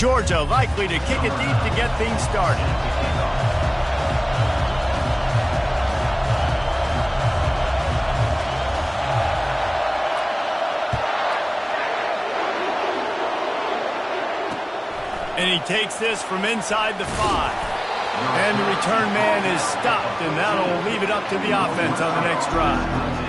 Georgia likely to kick it deep to get things started. And he takes this from inside the 5. And the return man is stopped, and that'll leave it up to the offense on the next drive.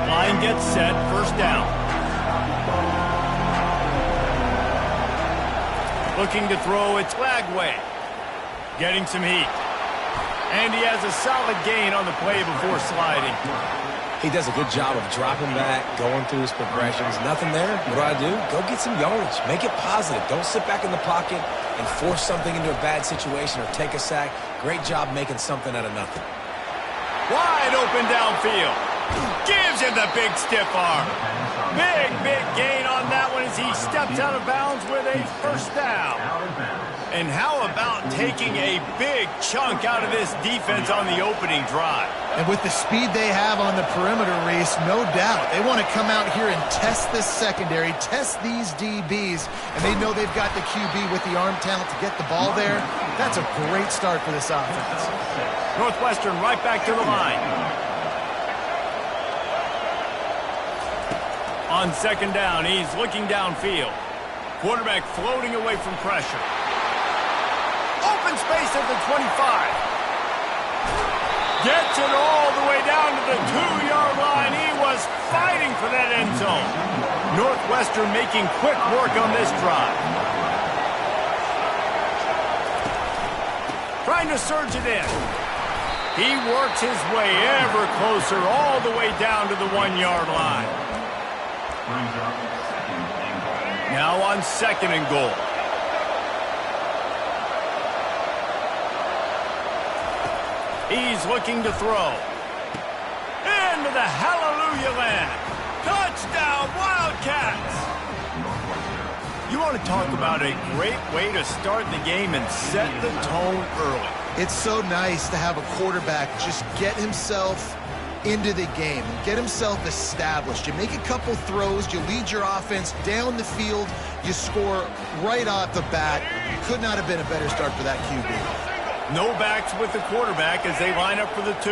Line gets set, first down. Looking to throw, it's Lagway. Getting some heat. And he has a solid gain on the play before sliding. He does a good job of dropping back, going through his progressions. Nothing there. What do? Go get some yardage. Make it positive. Don't sit back in the pocket and force something into a bad situation or take a sack. Great job making something out of nothing. Wide open downfield. Gives him the big stiff arm. Big gain on that one as he steps out of bounds with a first down. And how about taking a big chunk out of this defense on the opening drive? And with the speed they have on the perimeter, Reese, no doubt, they want to come out here and test this secondary, test these DBs, and they know they've got the QB with the arm talent to get the ball there. That's a great start for this offense. Northwestern right back to the line. On second down, he's looking downfield. Quarterback floating away from pressure. Open space at the 25. Gets it all the way down to the 2-yard line. He was fighting for that end zone. Northwestern making quick work on this drive. Trying to surge it in. He works his way ever closer all the way down to the 1-yard line. Now on second and goal. He's looking to throw. Into the hallelujah land. Touchdown, Wildcats! You want to talk about a great way to start the game and set the tone early. It's so nice to have a quarterback just get himself into the game and get himself established. You make a couple throws, you lead your offense down the field, you score right off the bat. Could not have been a better start for that QB. No backs with the quarterback as they line up for the 2.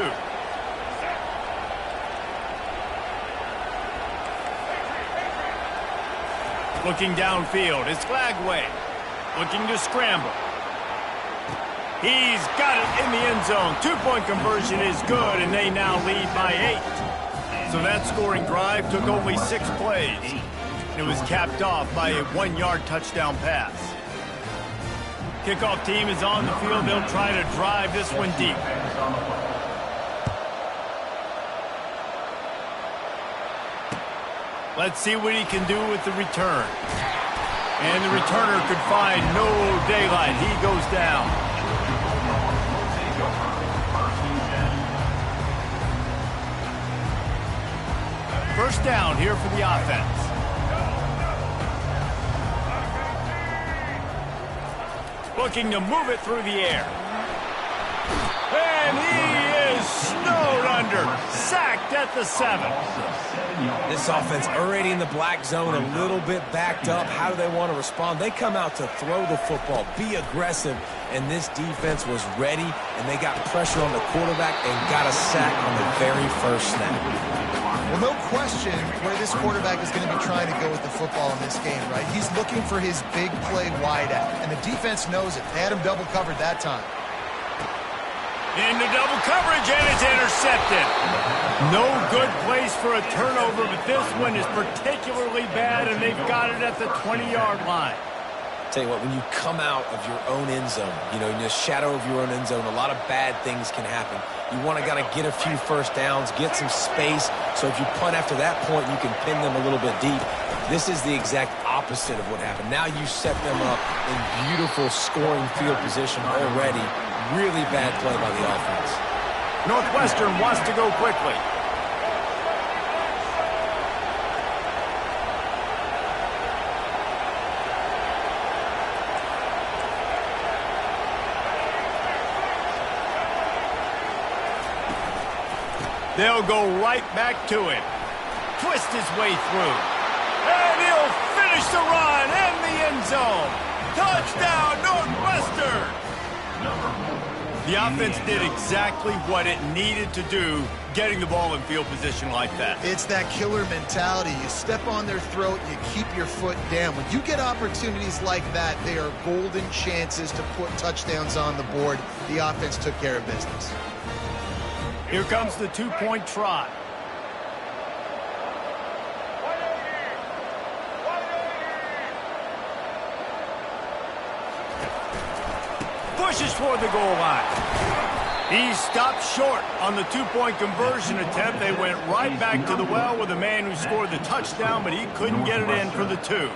Looking downfield, it's Lagway. Looking to scramble. He's got it in the end zone. 2-point conversion is good, and they now lead by 8. So that scoring drive took only 6 plays. It was capped off by a 1-yard touchdown pass. Kickoff team is on the field. They'll try to drive this one deep. Let's see what he can do with the return. And the returner could find no daylight. He goes down. First down here for the offense. Looking to move it through the air. And he is snowed under. Sacked at the 7. This offense already in the black zone, a little bit backed up. How do they want to respond? They come out to throw the football, be aggressive, and this defense was ready, and they got pressure on the quarterback and got a sack on the very first snap. Well, no question where this quarterback is going to be trying to go with the football in this game, right? He's looking for his big play wide out, and the defense knows it. They had him double covered that time. Into double coverage, and it's intercepted. No good place for a turnover, but this one is particularly bad, and they've got it at the 20-yard line. Tell you what, when you come out of your own end zone, you know, in the shadow of your own end zone, a lot of bad things can happen. You want to get a few first downs, get some space, so if you punt after that point, you can pin them a little bit deep. This is the exact opposite of what happened. Now you set them up in beautiful scoring field position already. Really bad play by the offense. Northwestern wants to go quickly. They'll go right back to him. Twist his way through. And he'll finish the run in the end zone. Touchdown, Northwestern! The offense did exactly what it needed to do, getting the ball in field position like that. It's that killer mentality. You step on their throat, you keep your foot down. When you get opportunities like that, they are golden chances to put touchdowns on the board. The offense took care of business. Here comes the two-point try. Pushes toward the goal line. He stopped short on the two-point conversion attempt. They went right back to the well with the man who scored the touchdown, but he couldn't get it in for the two.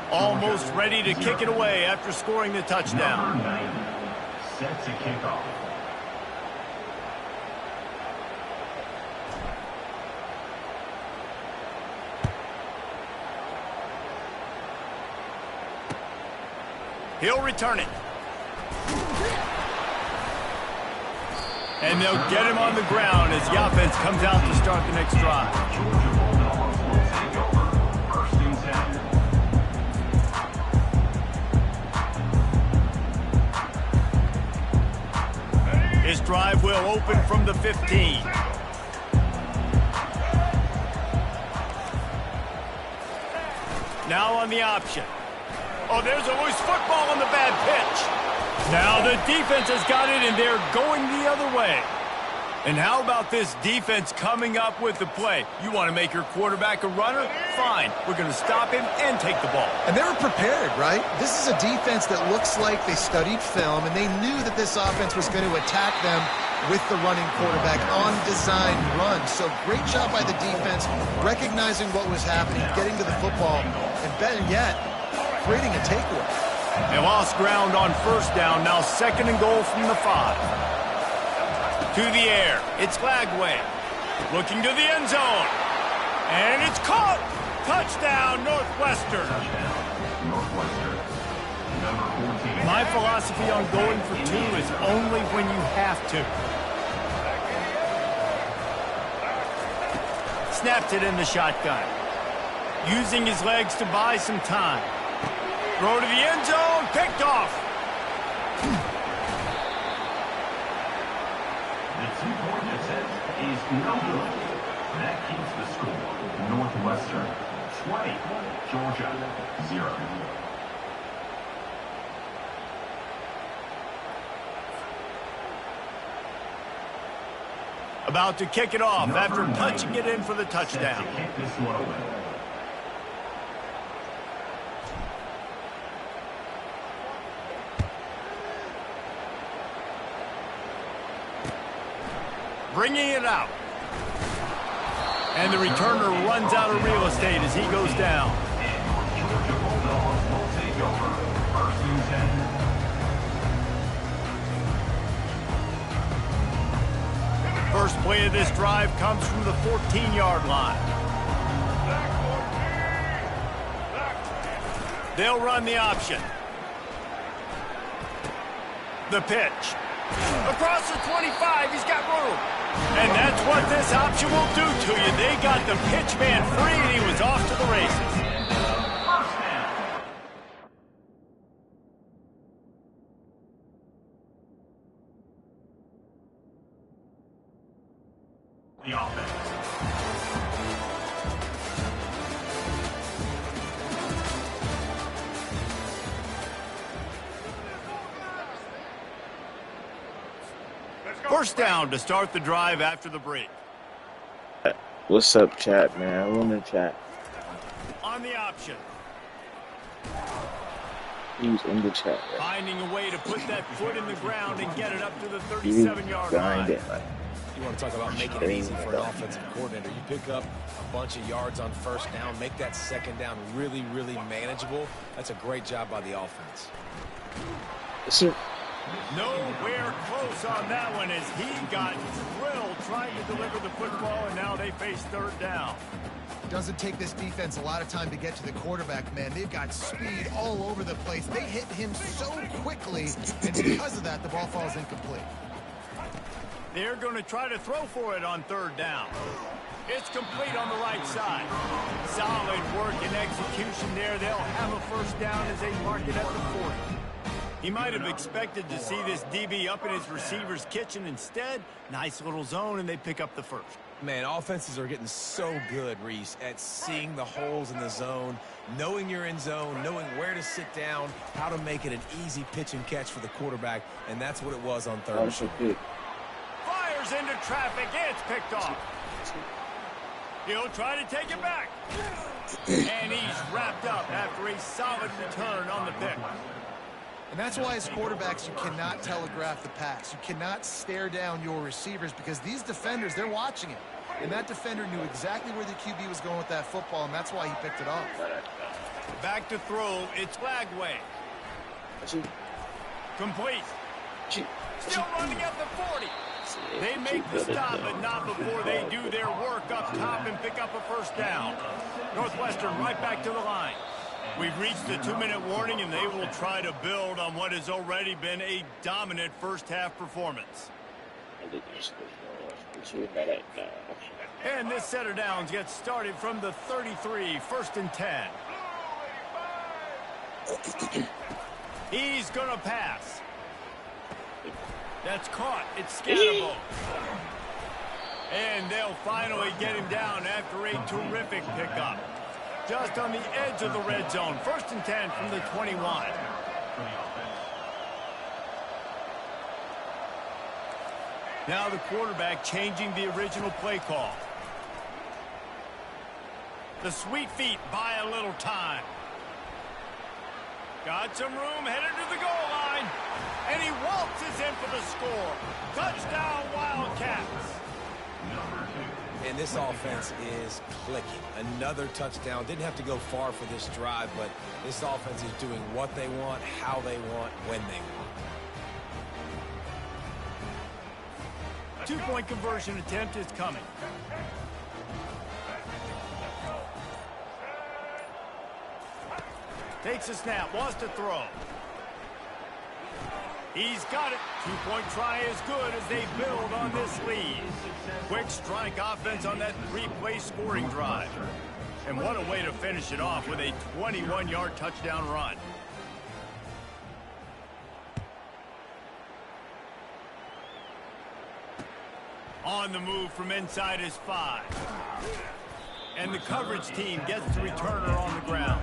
Almost ready to kick it away after scoring the touchdown. Set to kick off. He'll return it. And they'll get him on the ground as the offense comes out to start the next drive. His drive will open from the 15. Now on the option. Oh, there's a loose football on the bad pitch. Now the defense has got it, and they're going the other way. And how about this defense coming up with the play? You want to make your quarterback a runner? Fine. We're going to stop him and take the ball. And they were prepared, right? This is a defense that looks like they studied film, and they knew that this offense was going to attack them with the running quarterback on design run. So great job by the defense, recognizing what was happening, getting to the football, and better yet, creating a takeaway. They lost ground on first down. Now second and goal from the 5. To the air. It's Lagway. Looking to the end zone. And it's caught. Touchdown, Northwestern. My philosophy on going for 2 is only when you have to. Snapped it in the shotgun. Using his legs to buy some time. Throw to the end zone, picked off. The two-point attempt is no good. That keeps the score. Northwestern 20, Georgia 0. About to kick it off after punching it in for the touchdown. Set to kick this one away. Bringing it out. And the returner runs out of real estate as he goes down. First play of this drive comes from the 14-yard line. They'll run the option. The pitch. Across the 25, he's got room. And that's what this option will do to you. They got the pitch man free, and he was off to the races. The offense. First down to start the drive after the break. What's up, chat, man? I'm in the chat. On the option. Who's in the chat? Right? Finding a way to put that foot in the ground and get it up to the 37-yard line. You want to talk about making it easy for an offensive coordinator. You pick up a bunch of yards on first down, make that second down really, really manageable. That's a great job by the offense. Nowhere close on that one as he got drilled trying to deliver the football, and now they face third down. Doesn't take this defense a lot of time to get to the quarterback, man. They've got speed all over the place. They hit him so quickly, and because of that, the ball falls incomplete. They're going to try to throw for it on third down. It's complete on the right side. Solid work and execution there. They'll have a first down as they mark it at the 40. He might have expected to see this DB up in his receiver's kitchen. Instead, nice little zone, and they pick up the first. Man, offenses are getting so good, Reese, at seeing the holes in the zone, knowing you're in zone, knowing where to sit down, how to make it an easy pitch and catch for the quarterback, and that's what it was on third. Fires into traffic. It's picked off. He'll try to take it back. And he's wrapped up after a solid return on the pick. And that's why as quarterbacks, you cannot telegraph the pass. You cannot stare down your receivers because these defenders, they're watching it. And that defender knew exactly where the QB was going with that football, and that's why he picked it off. Back to throw. It's Lagway. Complete. Still running at the 40. They make the stop, but not before they do their work up top and pick up a first down. Northwestern right back to the line. We've reached the 2-minute warning, and they will try to build on what has already been a dominant first-half performance. And this set of downs gets started from the 33, 1st and 10. He's going to pass. That's caught. It's Scatterbo. And they'll finally get him down after a terrific pickup. Just on the edge of the red zone. 1st and 10 from the 21. Now the quarterback changing the original play call. The sweet feet buy a little time. Got some room, headed to the goal line. And he waltzes in for the score. Touchdown, Wildcats. And this offense is clicking. Another touchdown. Didn't have to go far for this drive, but this offense is doing what they want, how they want, when they want. Two-point conversion attempt is coming. Takes a snap, wants to throw. He's got it. Two-point try is good as they build on this lead. Quick strike offense on that three-play scoring drive. And what a way to finish it off with a 21-yard touchdown run. On the move from inside his 5. And the coverage team gets the returner on the ground.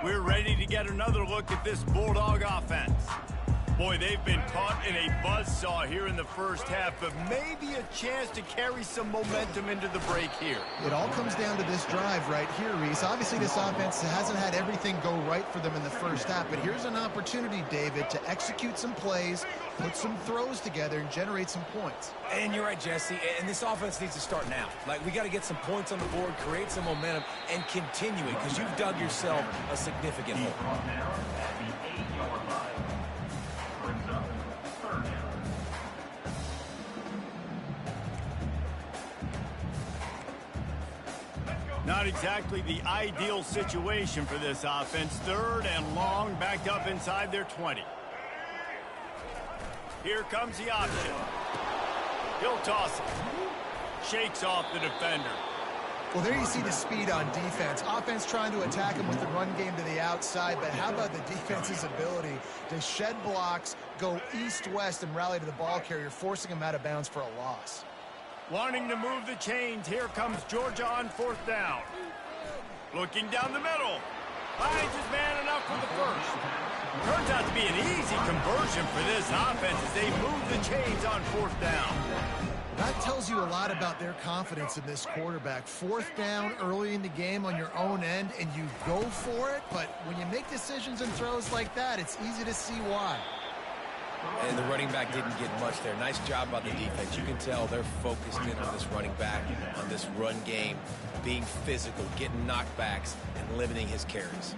We're ready to get another look at this Bulldog offense. Boy, they've been caught in a buzzsaw here in the first half, but maybe a chance to carry some momentum into the break here. It all comes down to this drive right here, Reese. Obviously, this offense hasn't had everything go right for them in the first half, but here's an opportunity, David, to execute some plays, put some throws together, and generate some points. And you're right, Jesse, and this offense needs to start now. Like, we got to get some points on the board, create some momentum, and continue it, because you've dug yourself a significant hole. Not exactly the ideal situation for this offense. 3rd and long, backed up inside their 20. Here comes the option. He'll toss it. Shakes off the defender. Well, there you see the speed on defense. Offense trying to attack him with the run game to the outside, but how about the defense's ability to shed blocks, go east-west, and rally to the ball carrier, forcing him out of bounds for a loss. Wanting to move the chains, here comes Georgia on 4th down. Looking down the middle. Finds his man enough for the first. Turns out to be an easy conversion for this offense as they move the chains on 4th down. That tells you a lot about their confidence in this quarterback. 4th down early in the game on your own end, and you go for it, but when you make decisions and throws like that, it's easy to see why. And the running back didn't get much there. Nice job by the defense. You can tell they're focused in on this running back, on this run game, being physical, getting knockbacks, and limiting his carries.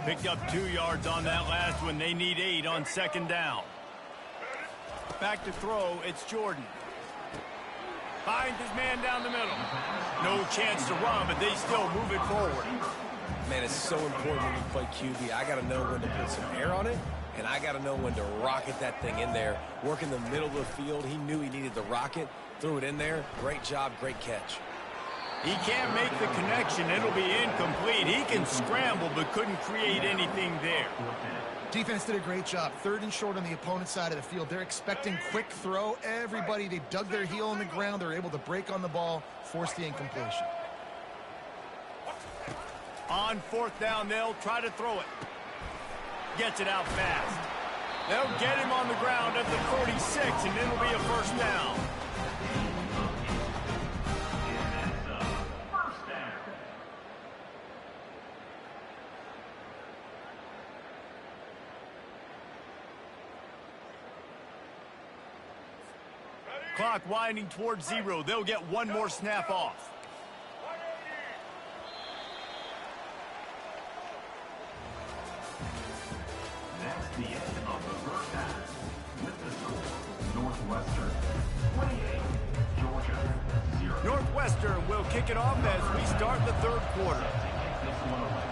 Picked up 2 yards on that last one. They need 8 on 2nd down. Back to throw, it's Jordan. Finds his man down the middle. No chance to run, but they still move it forward. Man, it's so important when you play QB. I got to know when to put some air on it, and I got to know when to rocket that thing in there. Work in the middle of the field. He knew he needed the rocket. Threw it in there. Great job, great catch. He can't make the connection. It'll be incomplete. He can scramble, but couldn't create anything there. Defense did a great job. 3rd and short on the opponent's side of the field. They're expecting quick throw. Everybody, they dug their heel in the ground. They're able to break on the ball, force the incompletion. On 4th down, they'll try to throw it. Gets it out fast. They'll get him on the ground at the 46, and it'll be a first down. Clock winding towards 0. They'll get one more snap off. That's the end of the first half. With the score, Northwestern 28, Georgia 0. Northwestern will kick it off as we start the 3rd quarter. This one away.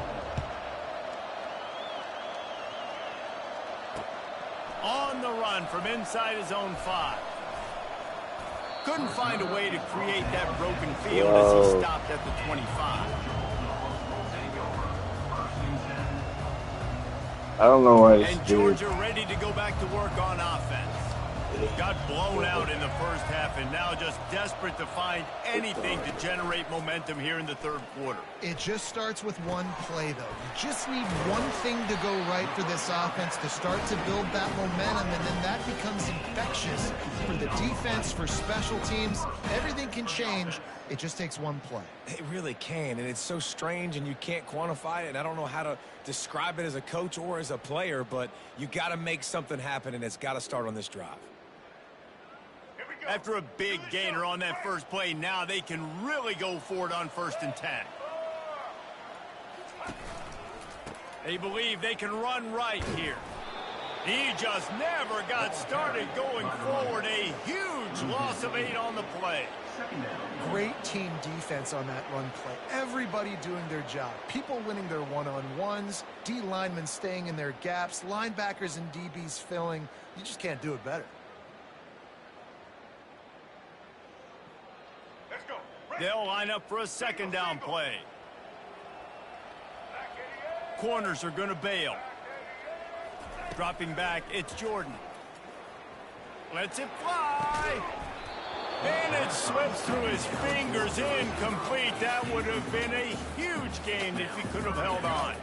On the run from inside his own 5. Couldn't find a way to create that broken field as he stopped at the 25. I don't know why it's And Georgia ready to go back to work on offense. Got blown out in the first half and now just desperate to find anything to generate momentum here in the 3rd quarter. It just starts with one play, though. You just need one thing to go right for this offense to start to build that momentum, and then that becomes infectious for the defense, for special teams. Everything can change. It just takes one play. It really can, and it's so strange, and you can't quantify it, and I don't know how to describe it as a coach or as a player, but you got to make something happen, and it's got to start on this drive. After a big gainer on that first play, now they can really go for it on 1st and 10. They believe they can run right here. He just never got started going forward. A huge loss of 8 on the play. Great team defense on that run play. Everybody doing their job. People winning their one-on-ones, D linemen staying in their gaps, linebackers and DBs filling. You just can't do it better. They'll line up for a 2nd down play. Corners are going to bail. Dropping back, it's Jordan. Lets it fly. And it slips through his fingers, incomplete. That would have been a huge gain if he could have held on.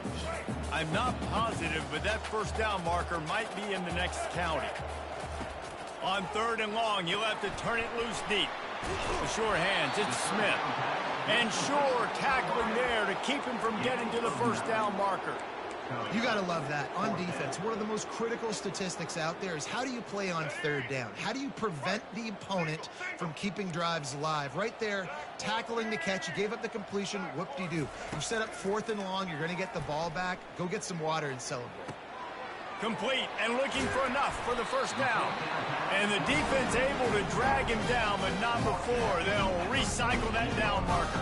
I'm not positive, but that 1st down marker might be in the next county. On 3rd and long, you'll have to turn it loose deep. The sure hands, it's Smith. And Shore tackling there to keep him from getting to the 1st down marker. You got to love that. On defense, one of the most critical statistics out there is how do you play on 3rd down? How do you prevent the opponent from keeping drives alive? Right there, tackling the catch. You gave up the completion. Whoop-de-doo. You set up 4th and long. You're going to get the ball back. Go get some water and celebrate. Complete and looking for enough for the 1st down. And the defense able to drag him down, but not before. They'll recycle that down marker.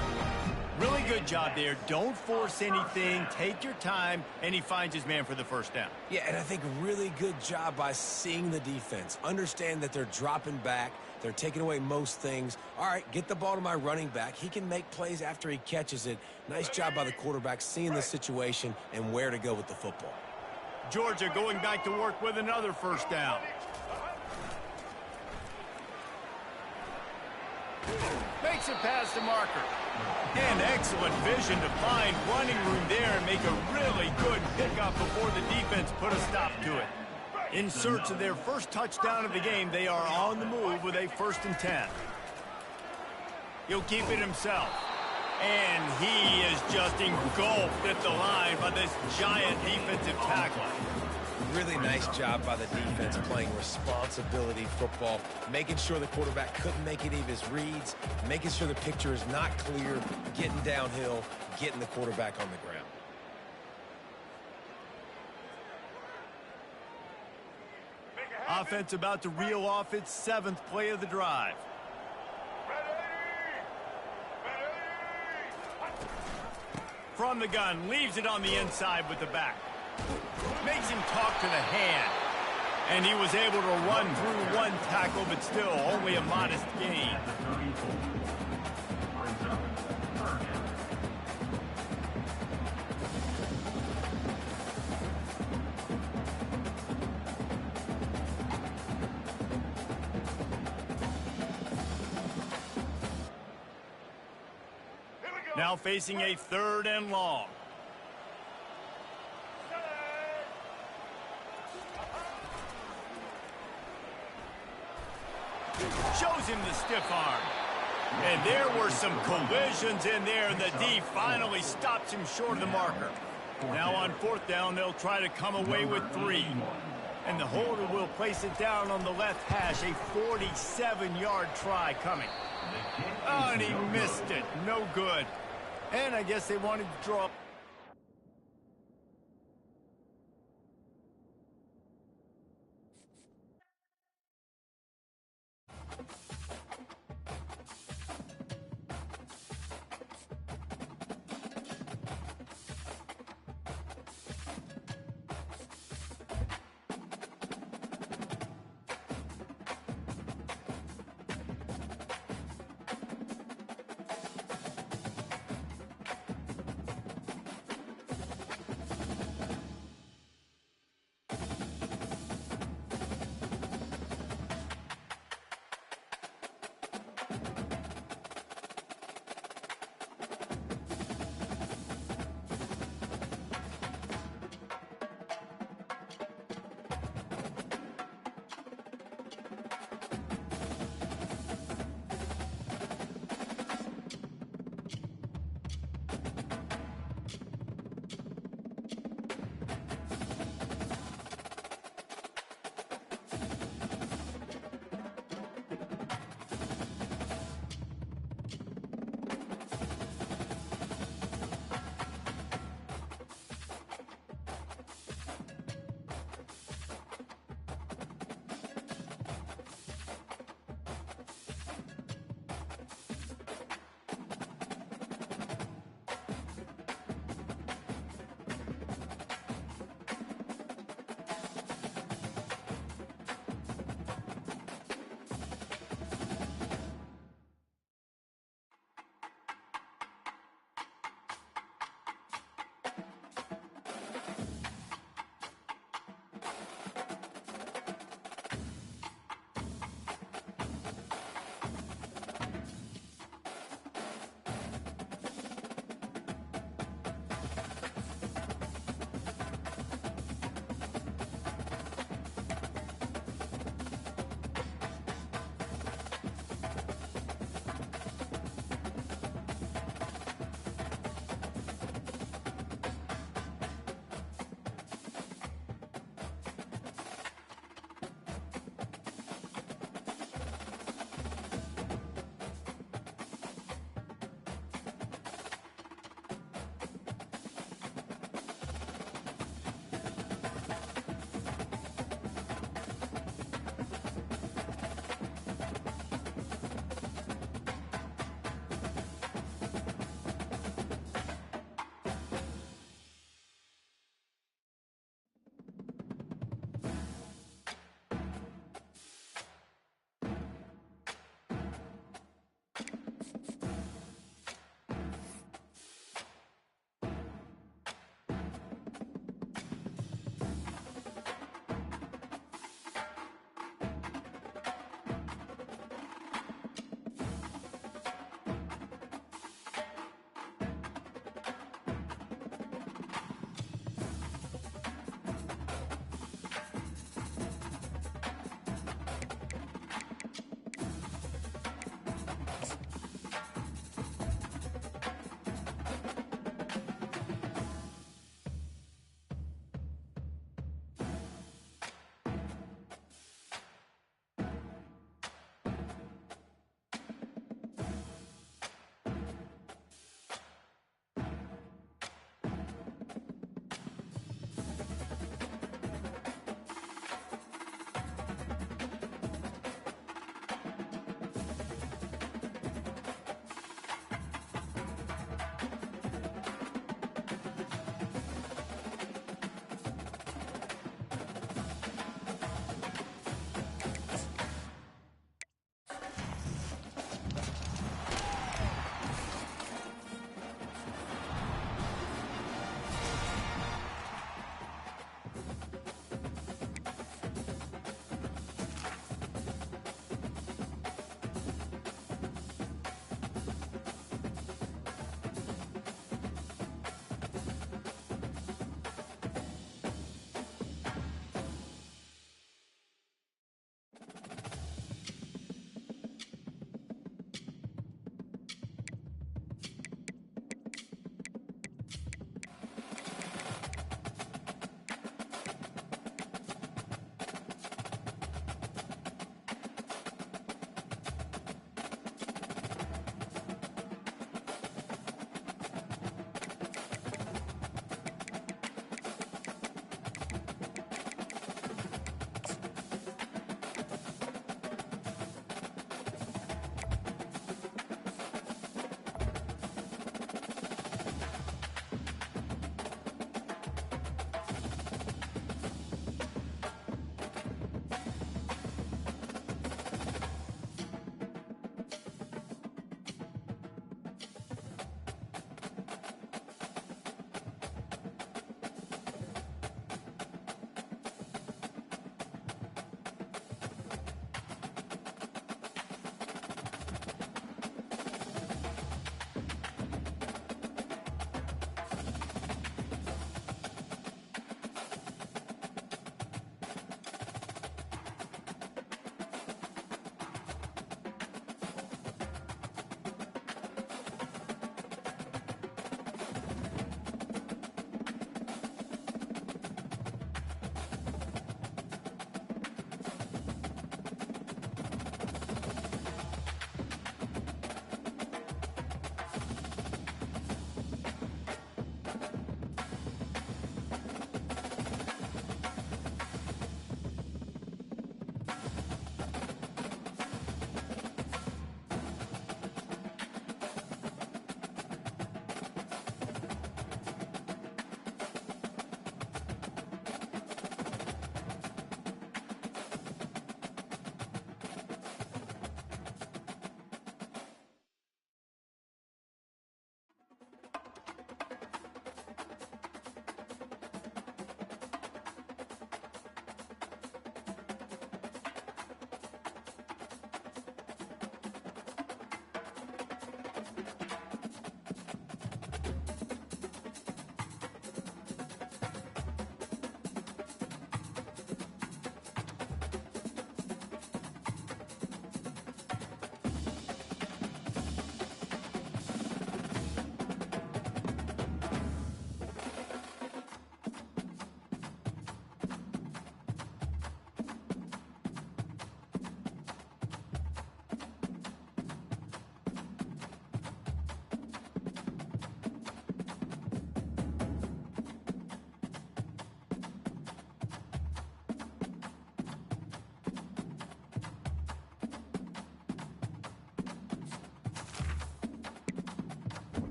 Really good job there. Don't force anything. Take your time, and he finds his man for the 1st down. Yeah, and I think really good job by seeing the defense. Understand that they're dropping back. They're taking away most things. All right, get the ball to my running back. He can make plays after he catches it. Nice job by the quarterback seeing the situation and where to go with the football. Georgia going back to work with another 1st down. Makes it past the marker. And excellent vision to find running room there and make a really good pickup before the defense put a stop to it. In search of their first touchdown of the game, they are on the move with a 1st and 10. He'll keep it himself. And he is just engulfed at the line by this giant defensive tackle. Really nice job by the defense playing responsibility football, making sure the quarterback couldn't make any of his reads, making sure the picture is not clear, getting downhill, getting the quarterback on the ground. Offense about to reel off its 7th play of the drive. From the gun, leaves it on the inside with the back. Makes him talk to the hand. And he was able to run through one tackle, but still only a modest gain. Now facing a 3rd and long. Shows him the stiff arm. And there were some collisions in there, and the D finally stops him short of the marker. Now on 4th down, they'll try to come away with 3. And the holder will place it down on the left hash, a 47-yard try coming. Oh, and he missed it. No good. And I guess they wanted to draw up